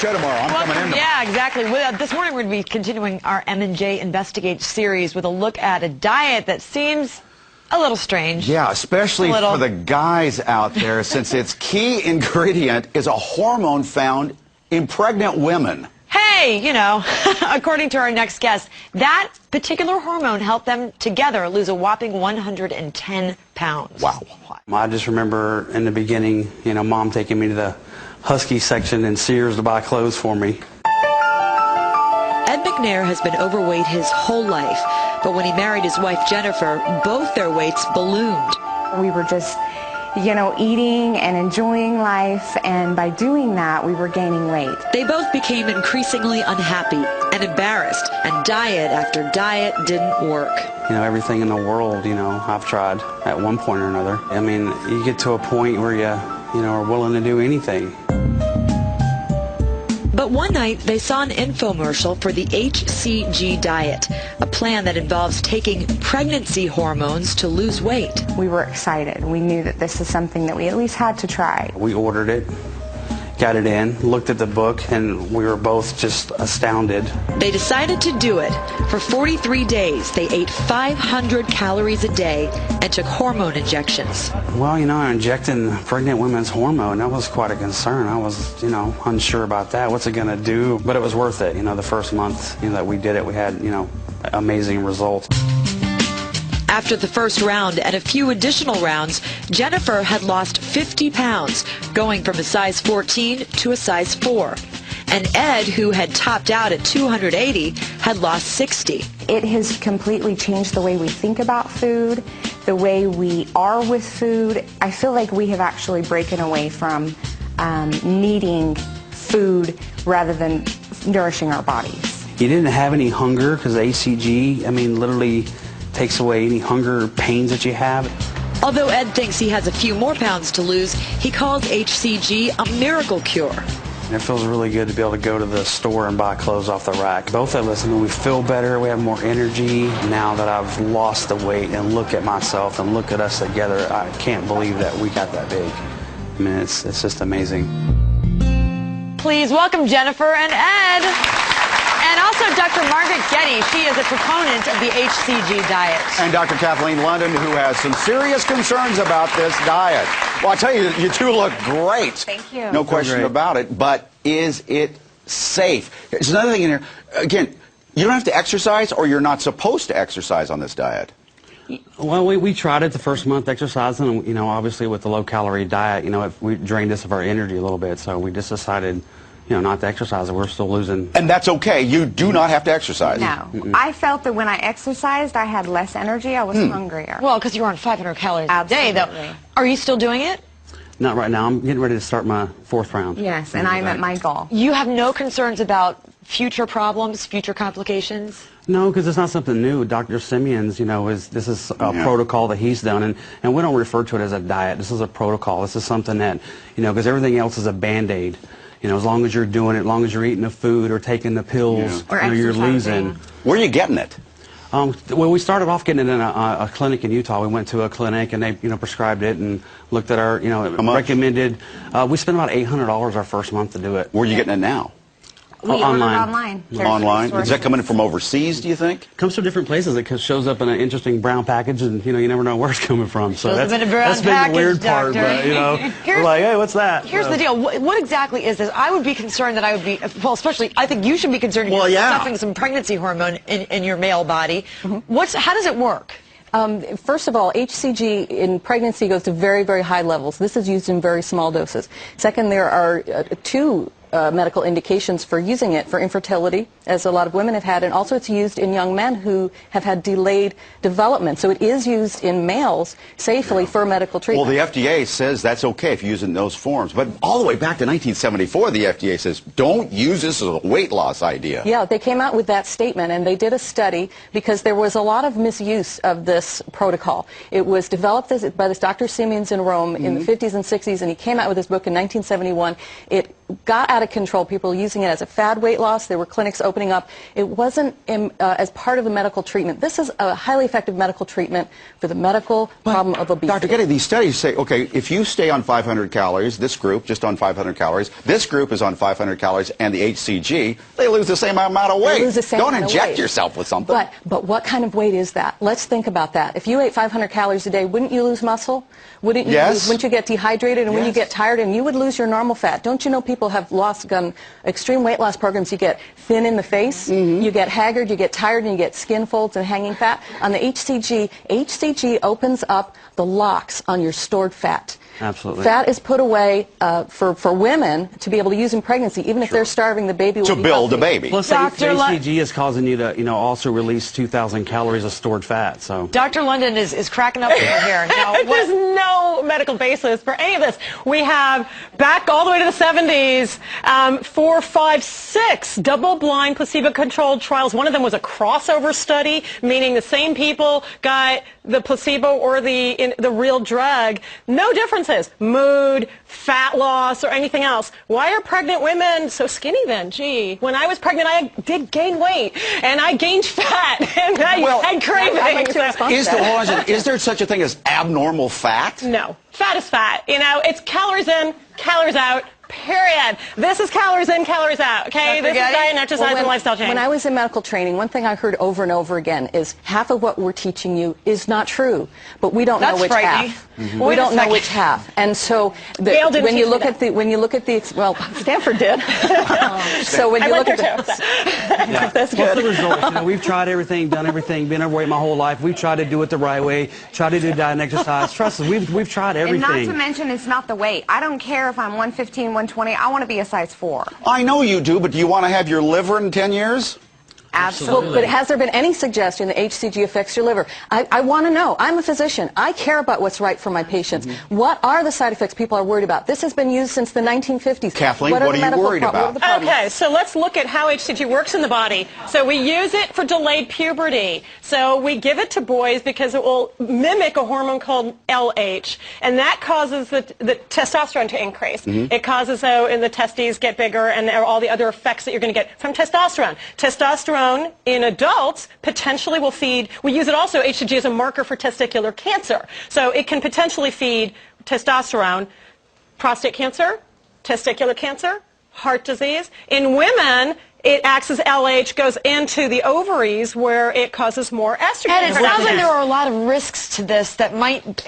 Show tomorrow. I'm coming in tomorrow. Yeah, exactly. This morning we're going to be continuing our M&J Investigate series with a look at a diet that seems a little strange. Yeah, especially for the guys out there, since its key ingredient is a hormone found in pregnant women. Hey, you know, according to our next guest, that particular hormone helped them together lose a whopping 110 pounds. Wow. I just remember in the beginning, you know, Mom taking me to the Husky section in Sears to buy clothes for me. Ed McNair has been overweight his whole life, but when he married his wife Jennifer, both their weights ballooned. We were just, you know, eating and enjoying life, and by doing that, we were gaining weight. They both became increasingly unhappy and embarrassed, and diet after diet didn't work. You know, everything in the world, you know, I've tried at one point or another. I mean, you get to a point where you know, are willing to do anything. But one night, they saw an infomercial for the HCG diet, a plan that involves taking pregnancy hormones to lose weight. We were excited. We knew that this is something that we at least had to try. We ordered it, got it in, looked at the book, and we were both just astounded. They decided to do it. For 43 days, they ate 500 calories a day and took hormone injections. Well, you know, injecting pregnant women's hormone, that was quite a concern. I was, you know, unsure about that. What's it going to do? But it was worth it. You know, the first month, you know, that we did it, we had, you know, amazing results. After the first round and a few additional rounds, Jennifer had lost 50 pounds, going from a size 14 to a size 4. And Ed, who had topped out at 280, had lost 60. It has completely changed the way we think about food, the way we are with food. I feel like we have actually broken away from needing food rather than nourishing our bodies. You didn't have any hunger because HCG, I mean, literally takes away any hunger pains that you have. Although Ed thinks he has a few more pounds to lose, he calls HCG a miracle cure. And it feels really good to be able to go to the store and buy clothes off the rack. Both of us, I mean, we feel better, we have more energy. Now that I've lost the weight and look at myself and look at us together, I can't believe that we got that big. I mean, it's just amazing. Please welcome Jennifer and Ed. And also Dr. Margaret Getty. She is a proponent of the HCG diet. And Dr. Kathleen London, who has some serious concerns about this diet. Well, I tell you, you two look great. Thank you. No question about it. But is it safe? There's another thing in here. Again, you don't have to exercise, or you're not supposed to exercise on this diet. Well, we tried it the first month exercising, and, you know, obviously with the low-calorie diet, you know, we drained us of our energy a little bit, so we just decided, you know, not to exercise, and we're still losing. And that's okay. You do not have to exercise. No. I felt that when I exercised, I had less energy. I was hungrier. Well, because you were on 500 calories a day, though. Are you still doing it? Not right now. I'm getting ready to start my 4th round. Yes, and I'm at my goal. You have no concerns about future problems, future complications? No, because it's not something new. Dr. Simeon's, you know, this is a protocol that he's done, and we don't refer to it as a diet. This is a protocol. This is something that, you know, because everything else is a Band-Aid. You know, as long as you're doing it, as long as you're eating the food or taking the pills, or you know, you're losing. Where are you getting it? Well, we started off getting it in a clinic in Utah. We went to a clinic and they, you know, prescribed it and looked at our, you know, recommended. We spent about $800 our first month to do it. Where are you getting it now? We ordered online. Online? Is that coming from overseas, do you think? It comes from different places. It shows up in an interesting brown package, and, you know, you never know where it's coming from. So that's been the weird part, but, you know, we're like, hey, what's that? Here's the deal. What exactly is this? I would be concerned that I would be, well, especially, I think you should be concerned if you're stuffing some pregnancy hormone in your male body. How does it work? First of all, HCG in pregnancy goes to very, very high levels. This is used in very small doses. Second, there are two medical indications for using it for infertility, as a lot of women have had, and also it's used in young men who have had delayed development. So it is used in males safely for medical treatment. Well, the FDA says that's okay if you use it in those forms. But all the way back to 1974, the FDA says, don't use this as a weight loss idea. Yeah, they came out with that statement, and they did a study because there was a lot of misuse of this protocol. It was developed by this Dr. Simeons in Rome in the 50s and 60s, and he came out with his book in 1971. It got out out of control. People were using it as a fad weight loss. There were clinics opening up. It wasn't as part of the medical treatment. This is a highly effective medical treatment for the medical problem of obesity. Dr. Getty, these studies say, okay, if you stay on 500 calories, this group just on 500 calories, this group is on 500 calories, and the HCG, they lose the same amount of weight. They lose the same Don't amount of inject weight. yourself with something. But what kind of weight is that? Let's think about that. If you ate 500 calories a day, wouldn't you lose muscle? Wouldn't you Yes. wouldn't you get dehydrated? And when you Yes. get tired, and you would lose your normal fat. Don't you know people have done extreme weight loss programs? You get thin in the face, you get haggard, you get tired, and you get skin folds and hanging fat. On the HCG opens up the locks on your stored fat. Absolutely. Fat is put away for women to be able to use in pregnancy, even if they're starving. The baby will To be build a healthy. baby. Plus, Dr. HCG is causing you to, also release 2,000 calories of stored fat. So. Dr. London is cracking up over here. Now, There's no medical basis for any of this. We have, back all the way to the 70s, 4, 5, 6 double-blind placebo-controlled trials. One of them was a crossover study, meaning the same people got the placebo or the real drug. No differences. Mood, fat loss, or anything else. Why are pregnant women so skinny then? Gee, when I was pregnant, I did gain weight, and I gained fat, and I had cravings. Is there such a thing as abnormal fat? No. Fat is fat. It's calories in, calories out, period. This is calories in, calories out, okay? This is diet and exercise and lifestyle change. When I was in medical training, one thing I heard over and over again is half of what we're teaching you is not true, but we don't know which half. We don't know which half. And so when you look at the well, Stanford did. So when you look at that's What's the good. results? We've tried everything, done everything, been overweight my whole life. We've tried to do it the right way, tried to do diet and exercise. Trust us, we've tried everything. And not to mention, it's not the weight. I don't care if I'm 115, 120. I want to be a size 4. I know you do, but do you want to have your liver in 10 years? Absolutely. But has there been any suggestion that HCG affects your liver? I want to know. I'm a physician. I care about what's right for my patients. What are the side effects people are worried about? This has been used since the 1950s. Kathleen, what are you worried about? Okay, so let's look at how HCG works in the body. So we use it for delayed puberty. So we give it to boys because it will mimic a hormone called LH, and that causes the testosterone to increase. It causes, and the testes get bigger, and all the other effects that you're going to get from testosterone. Testosterone in adults potentially will feed, we use it also, HCG, as a marker for testicular cancer. So it can potentially feed testosterone, prostate cancer, testicular cancer, heart disease. In women, it acts as LH, goes into the ovaries where it causes more estrogen. And it sounds like there are a lot of risks to this that might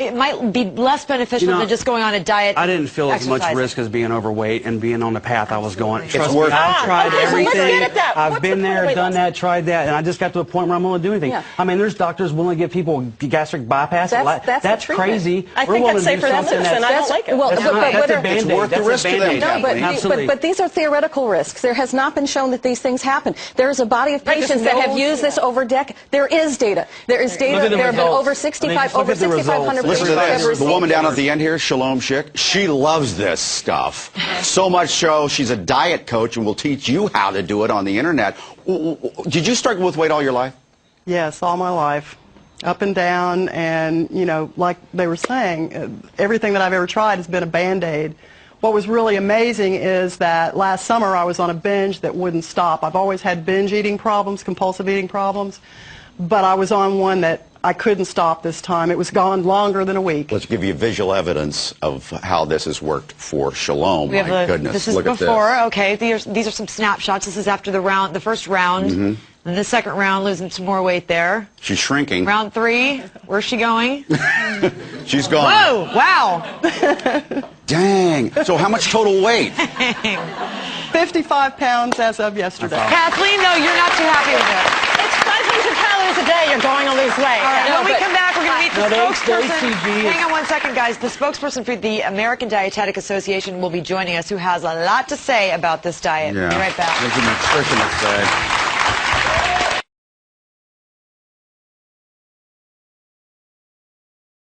be less beneficial than just going on a diet. I didn't feel as much exercise. risk as being overweight and being on the path I was going. It's Trust worth me, I've tried okay, so let's everything. get at that. I've What's been the point of there, weight done loss? that, tried that, and I just got to a point where I'm willing to do anything. Yeah. I mean, there's doctors willing to give people gastric bypass. That's the treatment. crazy. I We're think willing that's to do safer than something this, and I that's- don't like it. Well, That's but not- what that's a are- Band-Aid. It's worth the That's a risk to them, Band-Aid. Kathleen. Absolutely. But these are theoretical risks. There has not been shown that these things happen. There is a body of There's patients that no have used this over decades. There is data. There is data. Look at the There have been results. over I mean, 65, just look over at the results. 6,500 Listen patients to have this. ever The seen woman it. down at the end here, Shalom Chick, she loves this stuff. So much so, she's a diet coach and will teach you how to do it on the internet. Did you struggle with weight all your life? Yes, all my life, up and down, and like they were saying, everything that I've ever tried has been a Band-Aid. What was really amazing is that last summer I was on a binge that wouldn't stop. I've always had binge eating problems, compulsive eating problems, but I was on one that I couldn't stop this time. It was gone longer than a week. Let's give you visual evidence of how this has worked for Shalom. We have My goodness, this is look at before. this. Okay, these are some snapshots. This is after the first round. And the second round, losing some more weight there. She's shrinking. Round 3, where's she going? She's gone. Whoa, wow. Dang. So how much total weight? 55 pounds as of yesterday. Kathleen, no, you're not too happy with it. It's 500 calories a day. You're going to lose weight. All right, No, when we but- come back, we're going to meet the No, the spokesperson. HCG is- Hang on one second, guys. The spokesperson for the American Dietetic Association will be joining us, who has a lot to say about this diet. Yeah. Be right back. There's an expression that said.